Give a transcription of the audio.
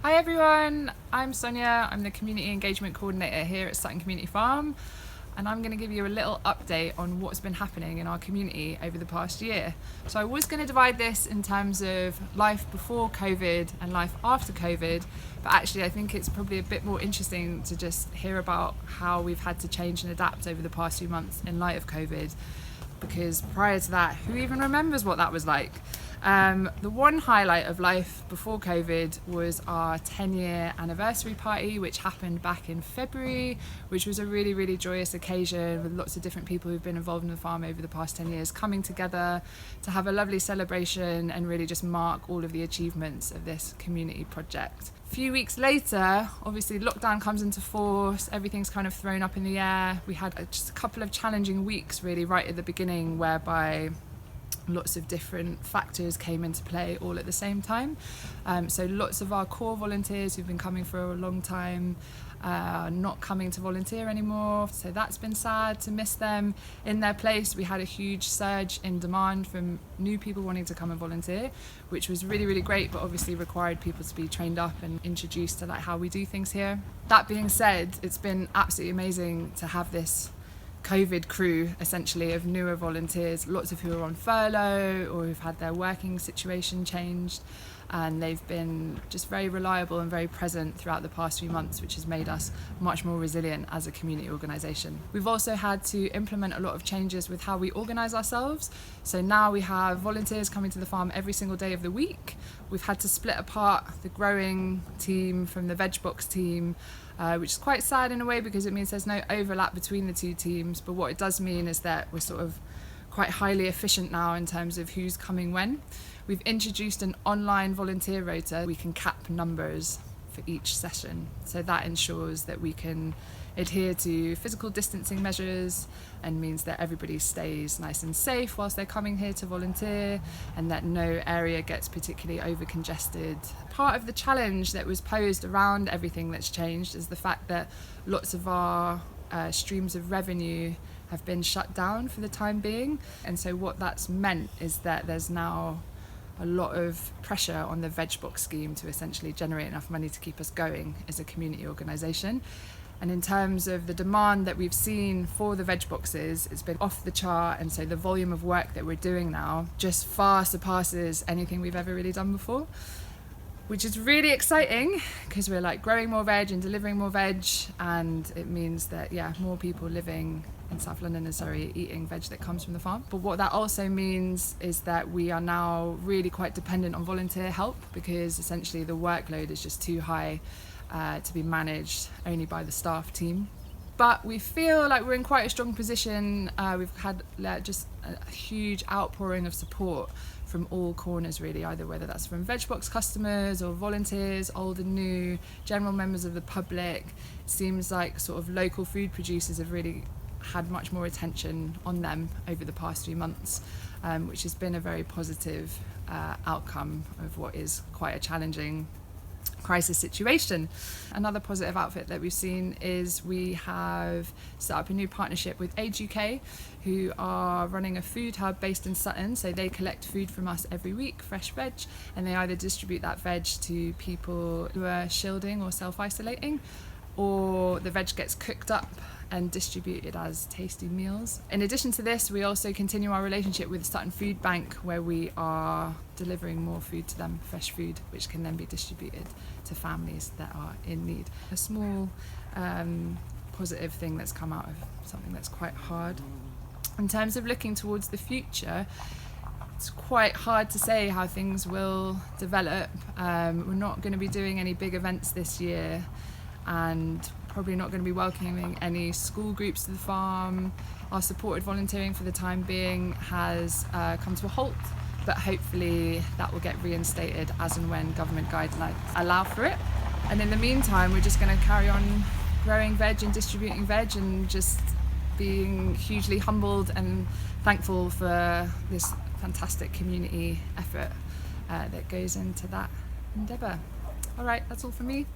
Hi everyone, I'm Sonia. I'm the Community Engagement Coordinator here at Sutton Community Farm, and I'm going to give you a little update on what's been happening in our community over the past year. So I was going to divide this in terms of life before COVID and life after COVID, but actually I think it's probably a bit more interesting to just hear about how we've had to change and adapt over the past few months in light of COVID, because prior to that, who even remembers what that was like? The one highlight of life before COVID was our 10-year anniversary party, which happened back in February, which was a really, really joyous occasion with lots of different people who've been involved in the farm over the past 10 years coming together to have a lovely celebration and really just mark all of the achievements of this community project. A few weeks later, obviously lockdown comes into force, everything's kind of thrown up in the air. We had just a couple of challenging weeks really right at the beginning, whereby lots of different factors came into play all at the same time. So lots of our core volunteers who've been coming for a long time not coming to volunteer anymore, so that's been sad to miss them. In their place, we had a huge surge in demand from new people wanting to come and volunteer, which was really, really great, but obviously required people to be trained up and introduced to like how we do things here. That being said, it's been absolutely amazing to have this COVID crew essentially of newer volunteers, lots of who are on furlough or who've had their working situation changed, and they've been just very reliable and very present throughout the past few months, which has made us much more resilient as a community organisation. We've also had to implement a lot of changes with how we organise ourselves. So now we have volunteers coming to the farm every single day of the week. We've had to split apart the growing team from the veg box team, which is quite sad in a way because it means there's no overlap between the two teams, but what it does mean is that we're sort of quite highly efficient now in terms of who's coming when. We've introduced an online volunteer rota. We can cap numbers for each session, so that ensures that we can adhere to physical distancing measures and means that everybody stays nice and safe whilst they're coming here to volunteer, and that no area gets particularly over congested. Part of the challenge that was posed around everything that's changed is the fact that lots of our streams of revenue have been shut down for the time being, and so what that's meant is that there's now a lot of pressure on the veg box scheme to essentially generate enough money to keep us going as a community organisation. And in terms of the demand that we've seen for the veg boxes, it's been off the chart, and so the volume of work that we're doing now just far surpasses anything we've ever really done before, which is really exciting because we're like growing more veg and delivering more veg, and it means that more people living in South London and Surrey eating veg that comes from the farm. But what that also means is that we are now really quite dependent on volunteer help, because essentially the workload is just too high to be managed only by the staff team. But we feel like we're in quite a strong position. We've had just a huge outpouring of support from all corners really, either whether that's from veg box customers or volunteers, old and new, general members of the public. It seems like sort of local food producers have really had much more attention on them over the past few months, which has been a very positive outcome of what is quite a challenging crisis situation. Another positive outfit that we've seen is we have set up a new partnership with Age UK, who are running a food hub based in Sutton. So they collect food from us every week, fresh veg, and they either distribute that veg to people who are shielding or self-isolating, or the veg gets cooked up and distributed as tasty meals. In addition to this, we also continue our relationship with Sutton Food Bank, where we are delivering more food to them, fresh food, which can then be distributed to families that are in need. A small positive thing that's come out of something that's quite hard. In terms of looking towards the future, it's quite hard to say how things will develop. We're not going to be doing any big events this year, and probably not going to be welcoming any school groups to the farm. Our supported volunteering for the time being has come to a halt, but hopefully that will get reinstated as and when government guidelines allow for it. And in the meantime, we're just going to carry on growing veg and distributing veg, and just being hugely humbled and thankful for this fantastic community effort that goes into that endeavour. All right, that's all from me.